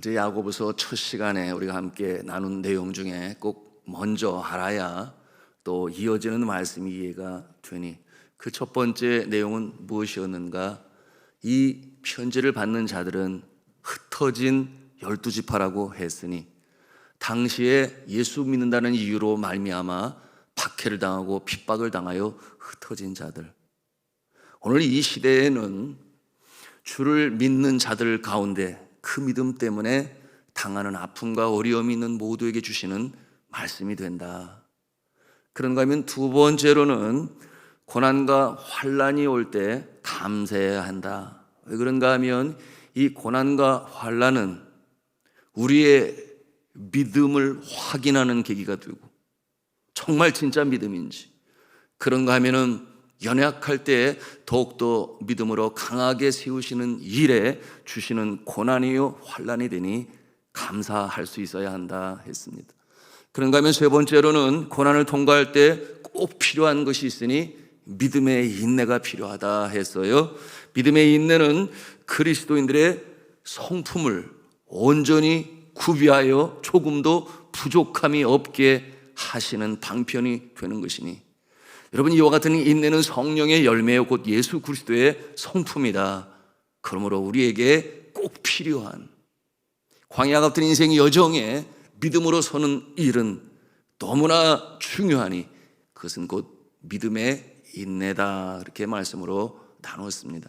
어제 야고보서 첫 시간에 우리가 함께 나눈 내용 중에 꼭 먼저 알아야 또 이어지는 말씀이 이해가 되니 그 첫 번째 내용은 무엇이었는가? 이 편지를 받는 자들은 흩어진 12지파라고 했으니 당시에 예수 믿는다는 이유로 말미암아 박해를 당하고 핍박을 당하여 흩어진 자들, 오늘 이 시대에는 주를 믿는 자들 가운데 그 믿음 때문에 당하는 아픔과 어려움이 있는 모두에게 주시는 말씀이 된다. 그런가 하면 두 번째로는 고난과 환난이 올 때 감사해야 한다. 왜 그런가 하면 이 고난과 환난은 우리의 믿음을 확인하는 계기가 되고, 정말 진짜 믿음인지, 그런가 하면은 연약할 때 더욱더 믿음으로 강하게 세우시는 일에 주시는 고난이요 환난이 되니 감사할 수 있어야 한다 했습니다. 그런가 하면 세 번째로는 고난을 통과할 때 꼭 필요한 것이 있으니 믿음의 인내가 필요하다 했어요. 믿음의 인내는 그리스도인들의 성품을 온전히 구비하여 조금도 부족함이 없게 하시는 방편이 되는 것이니, 여러분, 이와 같은 인내는 성령의 열매요 곧 예수 그리스도의 성품이다. 그러므로 우리에게 꼭 필요한 광야 같은 인생의 여정에 믿음으로 서는 일은 너무나 중요하니 그것은 곧 믿음의 인내다. 이렇게 말씀으로 나누었습니다.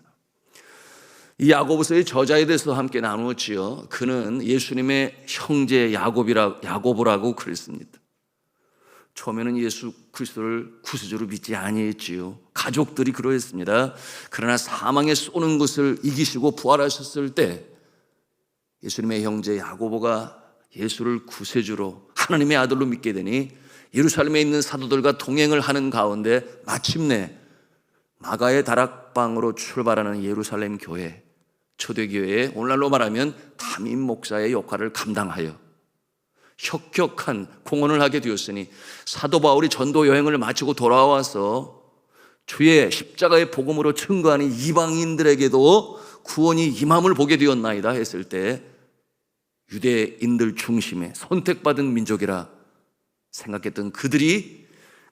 이 야고보서의 저자에 대해서 함께 나누었지요. 그는 예수님의 형제 야고보라고 그랬습니다. 처음에는 예수 그리스도를 구세주로 믿지 아니했지요. 가족들이 그러했습니다. 그러나 사망에 쏘는 것을 이기시고 부활하셨을 때 예수님의 형제 야고보가 예수를 구세주로 하나님의 아들로 믿게 되니 예루살렘에 있는 사도들과 동행을 하는 가운데 마침내 마가의 다락방으로 출발하는 예루살렘 교회, 초대교회에 오늘날로 말하면 담임 목사의 역할을 감당하여 혁혁한 공헌을 하게 되었으니, 사도 바울이 전도 여행을 마치고 돌아와서 주의 십자가의 복음으로 증거하는 이방인들에게도 구원이 임함을 보게 되었나이다 했을 때 유대인들 중심의 선택받은 민족이라 생각했던 그들이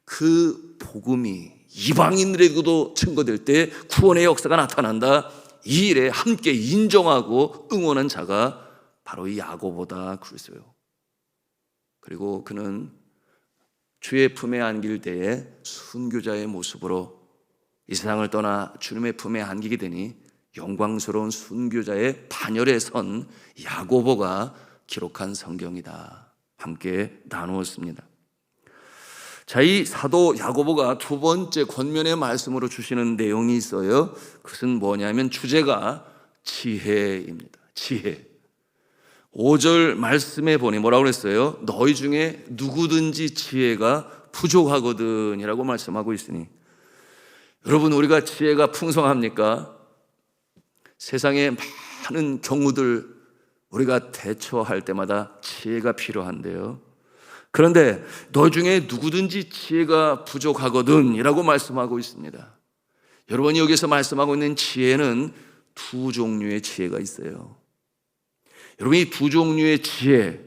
그 복음이 이방인들에게도 증거될 때 구원의 역사가 나타난다, 이 일에 함께 인정하고 응원한 자가 바로 이 야고보다 그랬어요. 그리고 그는 주의 품에 안길 때에 순교자의 모습으로 이 세상을 떠나 주님의 품에 안기게 되니 영광스러운 순교자의 반열에 선 야고보가 기록한 성경이다. 함께 나누었습니다. 자, 이 사도 야고보가 두 번째 권면의 말씀으로 주시는 내용이 있어요. 그것은 뭐냐면 주제가 지혜입니다. 지혜. 5절 말씀에 보니 뭐라고 그랬어요? 너희 중에 누구든지 지혜가 부족하거든 이라고 말씀하고 있으니, 여러분, 우리가 지혜가 풍성합니까? 세상에 많은 경우들 우리가 대처할 때마다 지혜가 필요한데요. 그런데 너 중에 누구든지 지혜가 부족하거든 이라고 말씀하고 있습니다. 여러분이 여기서 말씀하고 있는 지혜는 두 종류의 지혜가 있어요. 여러분, 이 두 종류의 지혜,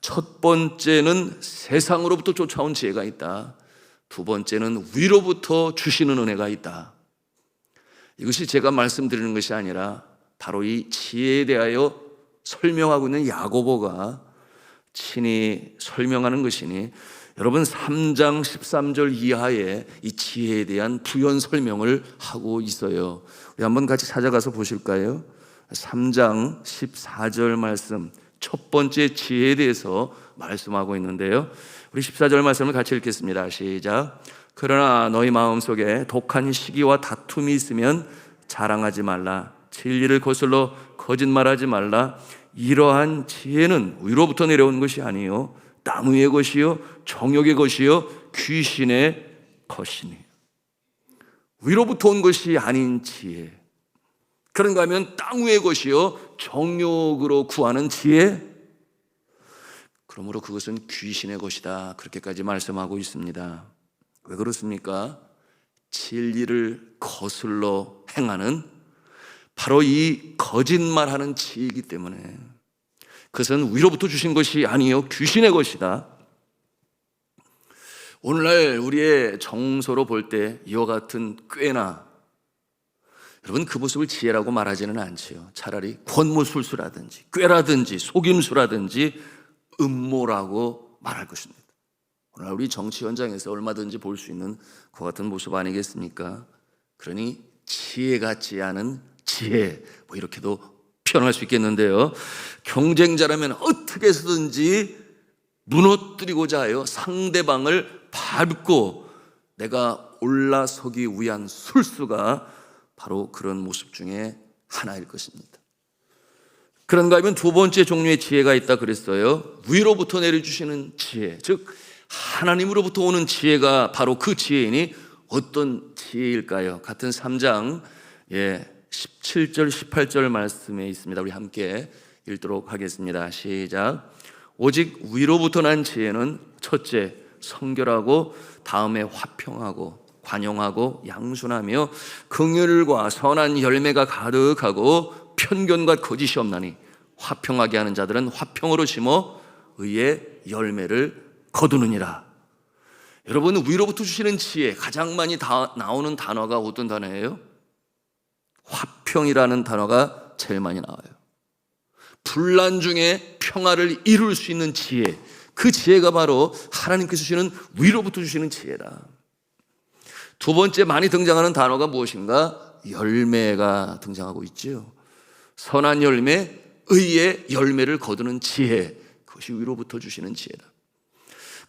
첫 번째는 세상으로부터 쫓아온 지혜가 있다. 두 번째는 위로부터 주시는 은혜가 있다. 이것이 제가 말씀드리는 것이 아니라 바로 이 지혜에 대하여 설명하고 있는 야고보가 친히 설명하는 것이니, 여러분 3장 13절 이하에 이 지혜에 대한 부연 설명을 하고 있어요. 우리 한번 같이 찾아가서 보실까요? 3장 14절 말씀, 첫 번째 지혜에 대해서 말씀하고 있는데요. 우리 14절 말씀을 같이 읽겠습니다. 시작. 그러나 너희 마음속에 독한 시기와 다툼이 있으면 자랑하지 말라. 진리를 거슬러 거짓말하지 말라. 이러한 지혜는 위로부터 내려온 것이 아니요 땅 위의 것이요 정욕의 것이요 귀신의 것이니. 위로부터 온 것이 아닌 지혜, 그런가 하면 땅 위의 것이요 정욕으로 구하는 지혜, 그러므로 그것은 귀신의 것이다. 그렇게까지 말씀하고 있습니다. 왜 그렇습니까? 진리를 거슬러 행하는 바로 이 거짓말하는 지혜이기 때문에, 그것은 위로부터 주신 것이 아니요 귀신의 것이다. 오늘날 우리의 정서로 볼 때 이와 같은 꾀나, 여러분 그 모습을 지혜라고 말하지는 않지요. 차라리 권모술수라든지 꾀라든지 속임수라든지 음모라고 말할 것입니다. 오늘 우리 정치 현장에서 얼마든지 볼 수 있는 그 같은 모습 아니겠습니까? 그러니 지혜 같지 않은 지혜, 뭐 이렇게도 표현할 수 있겠는데요. 경쟁자라면 어떻게 해서든지 무너뜨리고자 하여 상대방을 밟고 내가 올라서기 위한 술수가 바로 그런 모습 중에 하나일 것입니다. 그런가 하면 두 번째 종류의 지혜가 있다 그랬어요. 위로부터 내려주시는 지혜, 즉 하나님으로부터 오는 지혜가 바로 그 지혜이니 어떤 지혜일까요? 같은 3장 17절 18절 말씀에 있습니다. 우리 함께 읽도록 하겠습니다. 시작. 오직 위로부터 난 지혜는 첫째 성결하고 다음에 화평하고 관용하고 양순하며 긍휼과 선한 열매가 가득하고 편견과 거짓이 없나니 화평하게 하는 자들은 화평으로 심어 의의 열매를 거두느니라. 여러분, 위로부터 주시는 지혜 가장 많이 나오는 단어가 어떤 단어예요? 화평이라는 단어가 제일 많이 나와요. 분란 중에 평화를 이룰 수 있는 지혜, 그 지혜가 바로 하나님께서 주시는 위로부터 주시는 지혜다. 두 번째 많이 등장하는 단어가 무엇인가? 열매가 등장하고 있죠. 선한 열매, 의의 열매를 거두는 지혜, 그것이 위로부터 주시는 지혜다.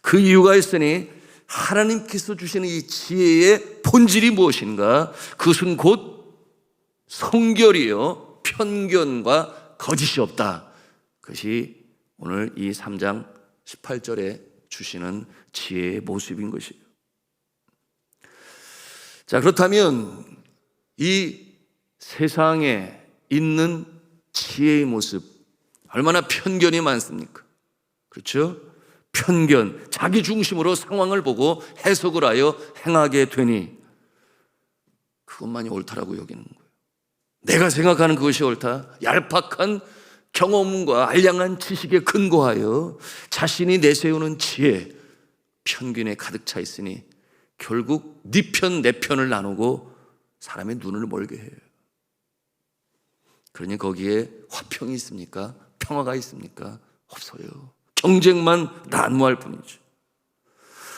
그 이유가 있으니 하나님께서 주시는 이 지혜의 본질이 무엇인가? 그것은 곧 성결이요 편견과 거짓이 없다. 그것이 오늘 이 3장 18절에 주시는 지혜의 모습인 것이에요. 자, 그렇다면 이 세상에 있는 지혜의 모습, 얼마나 편견이 많습니까? 그렇죠? 편견, 자기 중심으로 상황을 보고 해석을 하여 행하게 되니 그것만이 옳다라고 여기는 거예요. 내가 생각하는 그것이 옳다. 얄팍한 경험과 알량한 지식에 근거하여 자신이 내세우는 지혜, 편견에 가득 차 있으니 결국 네 편, 내 편을 나누고 사람의 눈을 멀게 해요. 그러니 거기에 화평이 있습니까? 평화가 있습니까? 없어요. 경쟁만 난무할 뿐이죠.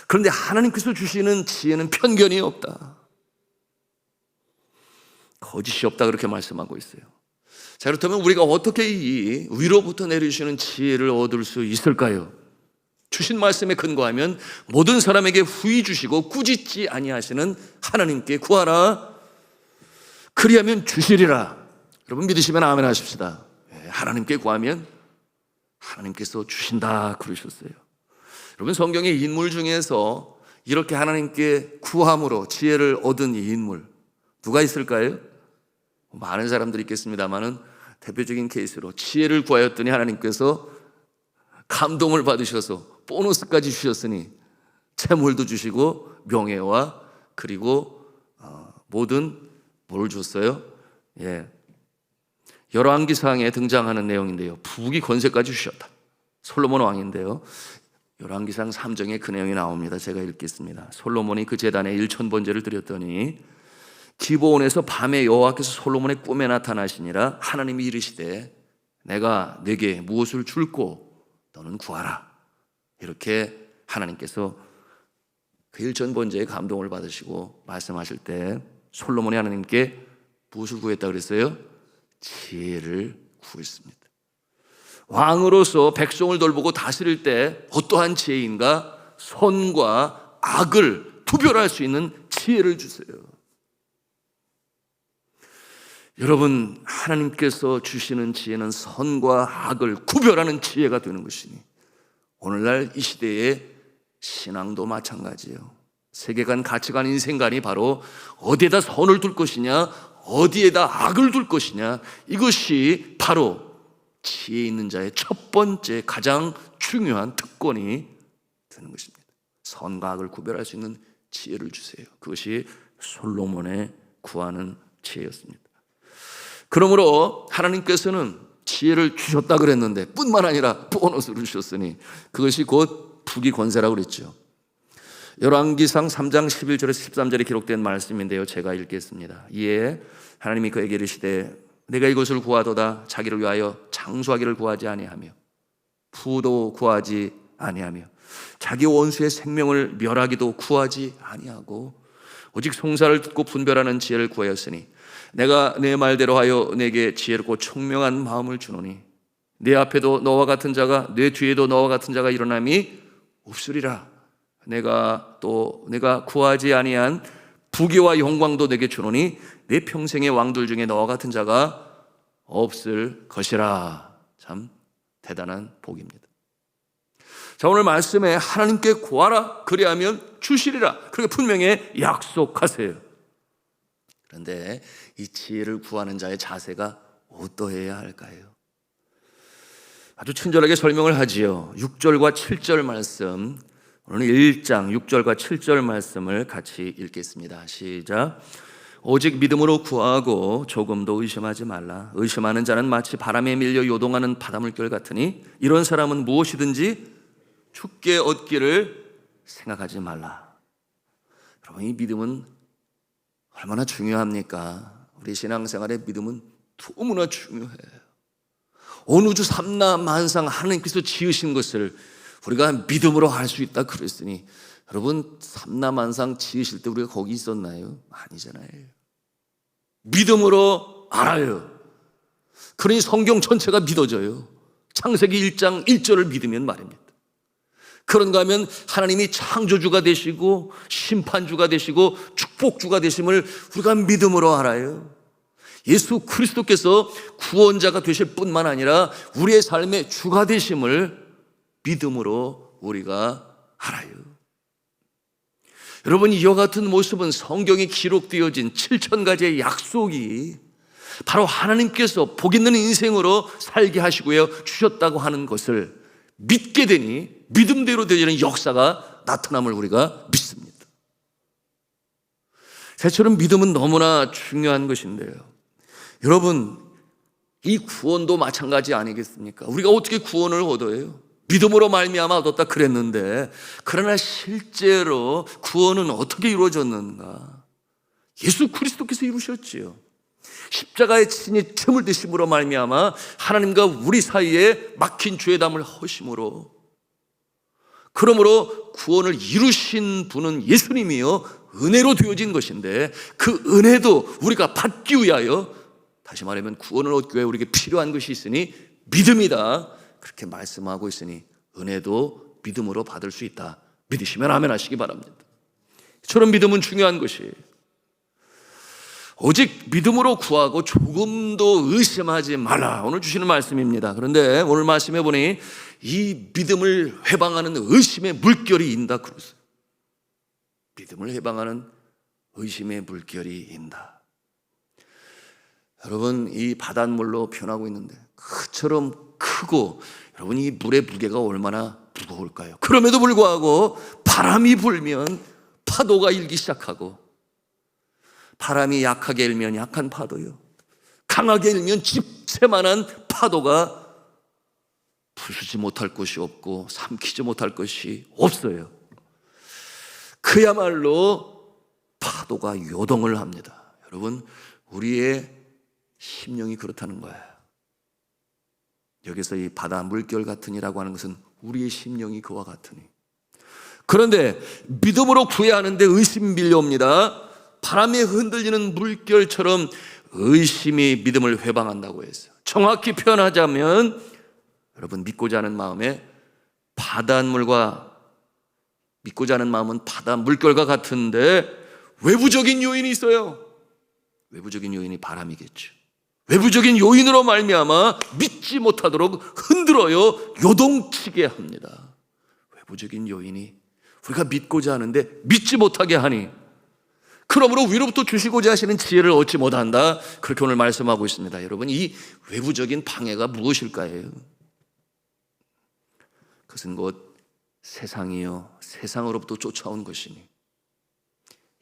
그런데 하나님께서 주시는 지혜는 편견이 없다, 거짓이 없다, 그렇게 말씀하고 있어요. 자, 그렇다면 우리가 어떻게 이 위로부터 내려주시는 지혜를 얻을 수 있을까요? 주신 말씀에 근거하면 모든 사람에게 후히 주시고 꾸짖지 아니하시는 하나님께 구하라. 그리하면 주시리라. 여러분 믿으시면 아멘 하십시다. 하나님께 구하면 하나님께서 주신다 그러셨어요. 여러분 성경의 인물 중에서 이렇게 하나님께 구함으로 지혜를 얻은 이 인물 누가 있을까요? 많은 사람들이 있겠습니다만은 대표적인 케이스로 지혜를 구하였더니 하나님께서 감동을 받으셔서 보너스까지 주셨으니 재물도 주시고 명예와 그리고 모든 뭘 줬어요? 열왕기상에 등장하는 내용인데요, 부귀 권세까지 주셨다. 솔로몬 왕인데요, 열왕기상 3장에 그 내용이 나옵니다. 제가 읽겠습니다. 솔로몬이 그 제단에 1000번제를 드렸더니 기브온에서 밤에 여호와께서 솔로몬의 꿈에 나타나시니라. 하나님이 이르시되 내가 네게 무엇을 줄고 너는 구하라. 이렇게 하나님께서 그 1000번제에 감동을 받으시고 말씀하실 때 솔로몬이 하나님께 무엇을 구했다 그랬어요? 지혜를 구했습니다. 왕으로서 백성을 돌보고 다스릴 때 어떠한 지혜인가? 선과 악을 구별할 수 있는 지혜를 주세요. 여러분, 하나님께서 주시는 지혜는 선과 악을 구별하는 지혜가 되는 것이니 오늘날 이 시대의 신앙도 마찬가지예요. 세계관, 가치관, 인생관이 바로 어디에다 선을 둘 것이냐, 어디에다 악을 둘 것이냐, 이것이 바로 지혜 있는 자의 첫 번째 가장 중요한 특권이 되는 것입니다. 선과 악을 구별할 수 있는 지혜를 주세요. 그것이 솔로몬의 구하는 지혜였습니다. 그러므로 하나님께서는 지혜를 주셨다 그랬는데 뿐만 아니라 보너스를 주셨으니 그것이 곧 부귀 권세라고 그랬죠. 열왕기상 3장 11절에서 13절에 기록된 말씀인데요, 제가 읽겠습니다. 이에 하나님이 그에게 이르시되 내가 이것을 구하도다 자기를 위하여 장수하기를 구하지 아니하며 부도 구하지 아니하며 자기 원수의 생명을 멸하기도 구하지 아니하고 오직 송사를 듣고 분별하는 지혜를 구하였으니 내가 내 말대로 하여 내게 지혜롭고 총명한 마음을 주노니 내 앞에도 너와 같은 자가 내 뒤에도 너와 같은 자가 일어남이 없으리라. 내가 구하지 아니한 부귀와 영광도 내게 주노니 내 평생의 왕들 중에 너와 같은 자가 없을 것이라. 참 대단한 복입니다. 자, 오늘 말씀에 하나님께 구하라 그리하면 주시리라 그렇게 분명히 약속하세요. 그런데 이 지혜를 구하는 자의 자세가 어떠해야 할까요? 아주 친절하게 설명을 하지요. 6절과 7절 말씀, 오늘 1장 6절과 7절 말씀을 같이 읽겠습니다. 시작. 오직 믿음으로 구하고 조금도 의심하지 말라. 의심하는 자는 마치 바람에 밀려 요동하는 바닷물결 같으니 이런 사람은 무엇이든지 죽게 얻기를 생각하지 말라. 여러분, 이 믿음은 얼마나 중요합니까? 우리 신앙생활의 믿음은 너무나 중요해요. 온 우주 삼라 만상 하나님께서 지으신 것을 우리가 믿음으로 할 수 있다 그랬으니, 여러분 삼라 만상 지으실 때 우리가 거기 있었나요? 아니잖아요. 믿음으로 알아요. 그러니 성경 전체가 믿어져요. 창세기 1장 1절을 믿으면 말입니다. 그런가 하면 하나님이 창조주가 되시고 심판주가 되시고 축복주가 되심을 우리가 믿음으로 알아요. 예수 그리스도께서 구원자가 되실 뿐만 아니라 우리의 삶의 주가 되심을 믿음으로 우리가 알아요. 여러분, 이와 같은 모습은 성경에 기록되어진 7,000가지의 약속이 바로 하나님께서 복 있는 인생으로 살게 하시고요 주셨다고 하는 것을 믿게 되니 믿음대로 되는 역사가 나타남을 우리가 믿습니다. 새처럼 믿음은 너무나 중요한 것인데요, 여러분, 이 구원도 마찬가지 아니겠습니까? 우리가 어떻게 구원을 얻어요? 믿음으로 말미암아 얻었다 그랬는데, 그러나 실제로 구원은 어떻게 이루어졌는가? 예수 그리스도께서 이루셨지요. 십자가의 친히 틈을 드심으로 말미암아 하나님과 우리 사이에 막힌 죄담을 허심으로, 그러므로 구원을 이루신 분은 예수님이요 은혜로 되어진 것인데, 그 은혜도 우리가 받기 위하여, 다시 말하면 구원을 얻기 위해 우리에게 필요한 것이 있으니 믿음이다 그렇게 말씀하고 있으니 은혜도 믿음으로 받을 수 있다. 믿으시면 아멘 하시기 바랍니다. 저런 믿음은 중요한 것이에요. 오직 믿음으로 구하고 조금도 의심하지 말라, 오늘 주시는 말씀입니다. 그런데 오늘 말씀해 보니 이 믿음을 회방하는 의심의 물결이 인다 그러세요. 믿음을 해방하는 의심의 물결이 인다. 여러분, 이 바닷물로 표현하고 있는데 그처럼 크고, 여러분 이 물의 무게가 얼마나 무거울까요? 그럼에도 불구하고 바람이 불면 파도가 일기 시작하고, 바람이 약하게 일면 약한 파도요, 강하게 일면 집새만한 파도가 부수지 못할 것이 없고 삼키지 못할 것이 없어요. 그야말로 파도가 요동을 합니다. 여러분, 우리의 심령이 그렇다는 거예요. 여기서 이 바다 물결 같으니라고 하는 것은 우리의 심령이 그와 같으니. 그런데 믿음으로 구해야 하는데 의심이 밀려옵니다. 바람에 흔들리는 물결처럼 의심이 믿음을 회방한다고 했어요. 정확히 표현하자면, 여러분 믿고자 하는 마음에 바닷물과, 믿고자 하는 마음은 바다 물결과 같은데 외부적인 요인이 있어요. 외부적인 요인이 바람이겠죠. 외부적인 요인으로 말미암아 믿지 못하도록 흔들어요, 요동치게 합니다. 외부적인 요인이 우리가 믿고자 하는데 믿지 못하게 하니, 그러므로 위로부터 주시고자 하시는 지혜를 얻지 못한다, 그렇게 오늘 말씀하고 있습니다. 여러분, 이 외부적인 방해가 무엇일까요? 그것은 곧 세상이요 세상으로부터 쫓아온 것이니,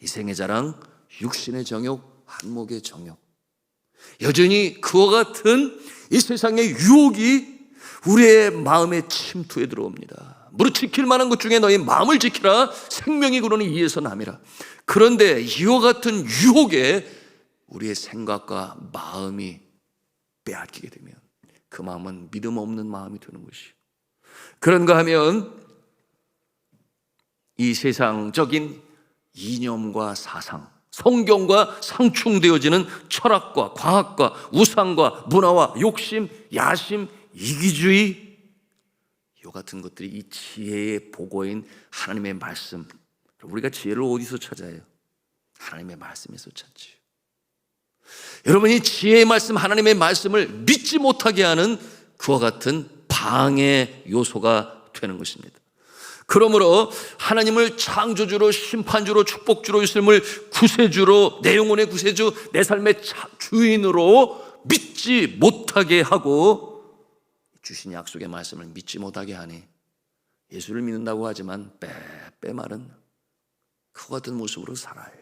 이생의 자랑, 육신의 정욕, 한목의 정욕, 여전히 그와 같은 이 세상의 유혹이 우리의 마음에 침투해 들어옵니다. 무릇 지킬 만한 것 중에 너희 마음을 지키라. 생명이 그러니 이에서 남이라. 그런데 이와 같은 유혹에 우리의 생각과 마음이 빼앗기게 되면 그 마음은 믿음 없는 마음이 되는 것이요. 그런가 하면 이 세상적인 이념과 사상, 성경과 상충되어지는 철학과 과학과 우상과 문화와 욕심, 야심, 이기주의, 이 같은 것들이 이 지혜의 보고인 하나님의 말씀, 우리가 지혜를 어디서 찾아요? 하나님의 말씀에서 찾지요. 여러분, 이 지혜의 말씀, 하나님의 말씀을 믿지 못하게 하는 그와 같은 방해 요소가 되는 것입니다. 그러므로 하나님을 창조주로, 심판주로, 축복주로, 있음을 구세주로, 내 영혼의 구세주, 내 삶의 주인으로 믿지 못하게 하고 주신 약속의 말씀을 믿지 못하게 하니 예수를 믿는다고 하지만 빼빼 마른 그와 같은 모습으로 살아요.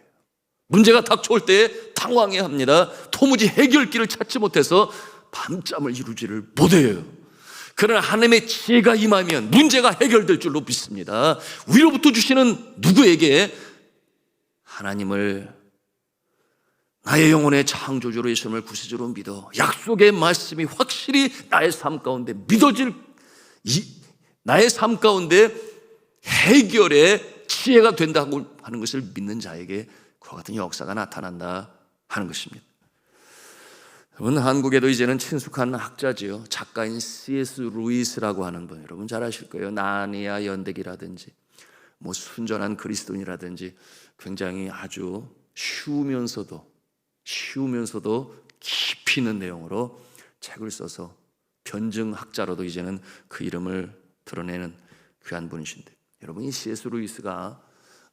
문제가 닥쳐올 때 당황해합니다. 도무지 해결길을 찾지 못해서 밤잠을 이루지를 못해요. 그러나 하나님의 지혜가 임하면 문제가 해결될 줄로 믿습니다. 위로부터 주시는 누구에게? 하나님을 나의 영혼의 창조주로, 예수님을 구세주로 믿어 약속의 말씀이 확실히 나의 삶 가운데 믿어질, 나의 삶 가운데 해결의 지혜가 된다고 하는 것을 믿는 자에게 그와 같은 역사가 나타난다 하는 것입니다. 여러분, 한국에도 이제는 친숙한 학자지요. 작가인 C.S. 루이스라고 하는 분, 여러분 잘 아실 거예요. 나니아 연대기라든지 뭐 순전한 그리스도인이라든지 굉장히 아주 쉬우면서도 깊이 있는 내용으로 책을 써서 변증학자로도 이제는 그 이름을 드러내는 귀한 분이신데, 여러분, 이 C.S. 루이스가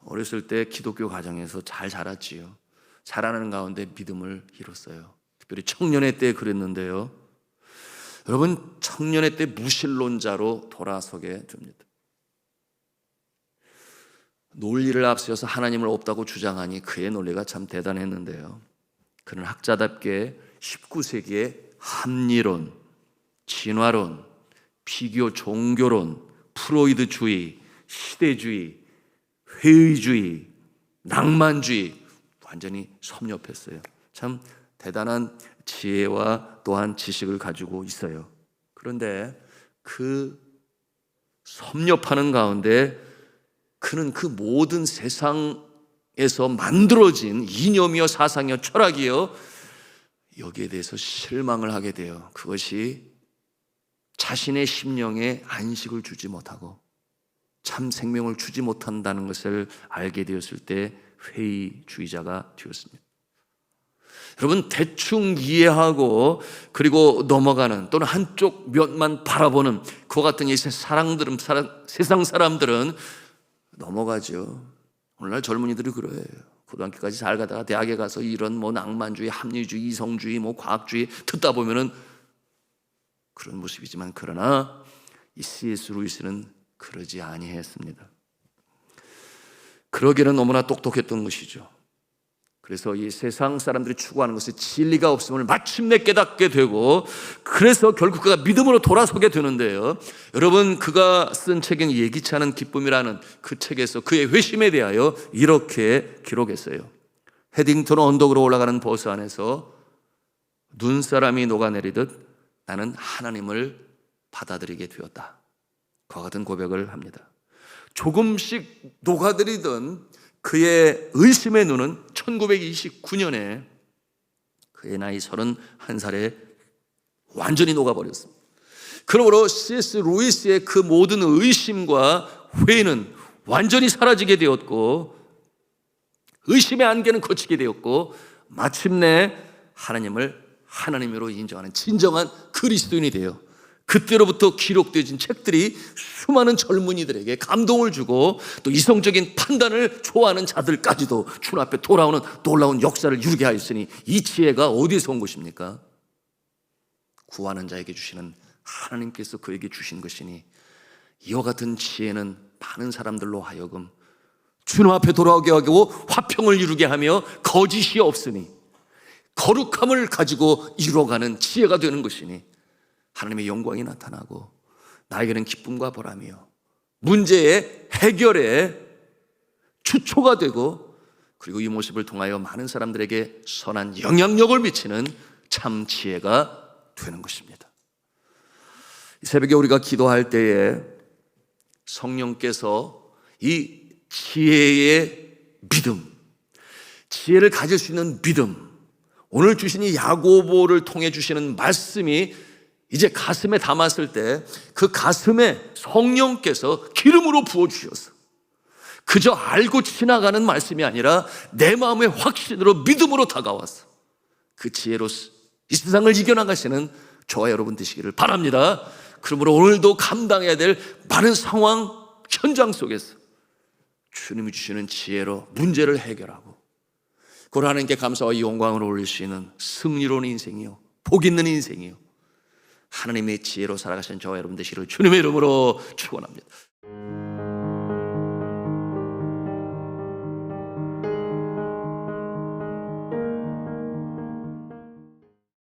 어렸을 때 기독교 가정에서 잘 자랐지요. 자라는 가운데 믿음을 잃었어요. 특별히 청년의 때 그랬는데요. 여러분, 청년의 때 무신론자로 돌아서게 됩니다. 논리를 앞세워서 하나님을 없다고 주장하니 그의 논리가 참 대단했는데요. 그는 학자답게 19세기의 합리론, 진화론, 비교 종교론, 프로이드주의, 시대주의, 회의주의, 낭만주의 완전히 섭렵했어요. 참 대단한 지혜와 또한 지식을 가지고 있어요. 그런데 그 섭렵하는 가운데 그는 그 모든 세상에서 만들어진 이념이요, 사상이요, 철학이요, 여기에 대해서 실망을 하게 돼요. 그것이 자신의 심령에 안식을 주지 못하고 참 생명을 주지 못한다는 것을 알게 되었을 때 회의주의자가 되었습니다. 여러분, 대충 이해하고 그리고 넘어가는, 또는 한쪽 면만 바라보는 그와 같은 이 세상 사람들은 넘어가죠. 오늘날 젊은이들이 그래요. 고등학교까지 잘 가다가 대학에 가서 이런 뭐 낭만주의, 합리주의, 이성주의, 뭐 과학주의 듣다 보면은 그런 모습이지만, 그러나 이 C.S. 루이스는 그러지 아니했습니다. 그러기에는 너무나 똑똑했던 것이죠. 그래서 이 세상 사람들이 추구하는 것이 진리가 없음을 마침내 깨닫게 되고, 그래서 결국 그가 믿음으로 돌아서게 되는데요. 여러분, 그가 쓴 책인 예기치 않은 기쁨이라는 그 책에서 그의 회심에 대하여 이렇게 기록했어요. 헤딩턴 언덕으로 올라가는 버스 안에서 눈사람이 녹아내리듯 나는 하나님을 받아들이게 되었다. 그와 같은 고백을 합니다. 조금씩 녹아들이던 그의 의심의 눈은 1929년에 그의 나이 31살에 완전히 녹아버렸습니다. 그러므로 C.S. 루이스의 그 모든 의심과 회의는 완전히 사라지게 되었고, 의심의 안개는 거치게 되었고, 마침내 하나님을 하나님으로 인정하는 진정한 그리스도인이 되어 그때로부터 기록되어진 책들이 수많은 젊은이들에게 감동을 주고 또 이성적인 판단을 좋아하는 자들까지도 주님 앞에 돌아오는 놀라운 역사를 이루게 하였으니, 이 지혜가 어디에서 온 것입니까? 구하는 자에게 주시는 하나님께서 그에게 주신 것이니, 이와 같은 지혜는 많은 사람들로 하여금 주님 앞에 돌아오게 하고 화평을 이루게 하며 거짓이 없으니, 거룩함을 가지고 이루어가는 지혜가 되는 것이니 하나님의 영광이 나타나고 나에게는 기쁨과 보람이요 문제의 해결에 주초가 되고, 그리고 이 모습을 통하여 많은 사람들에게 선한 영향력을 미치는 참 지혜가 되는 것입니다. 이 새벽에 우리가 기도할 때에 성령께서 이 지혜의 믿음, 지혜를 가질 수 있는 믿음, 오늘 주신 이 야고보를 통해 주시는 말씀이 이제 가슴에 담았을 때 그 가슴에 성령께서 기름으로 부어주셔서 그저 알고 지나가는 말씀이 아니라 내 마음의 확신으로 믿음으로 다가와서 그 지혜로 이 세상을 이겨나가시는 저와 여러분 되시기를 바랍니다. 그러므로 오늘도 감당해야 될 많은 상황 현장 속에서 주님이 주시는 지혜로 문제를 해결하고 그걸 하나님께 감사와 영광을 올릴 수 있는 승리로운 인생이요 복 있는 인생이요 하나님의 지혜로 살아가신 저와 여러분 되시기를 주님의 이름으로 축원합니다.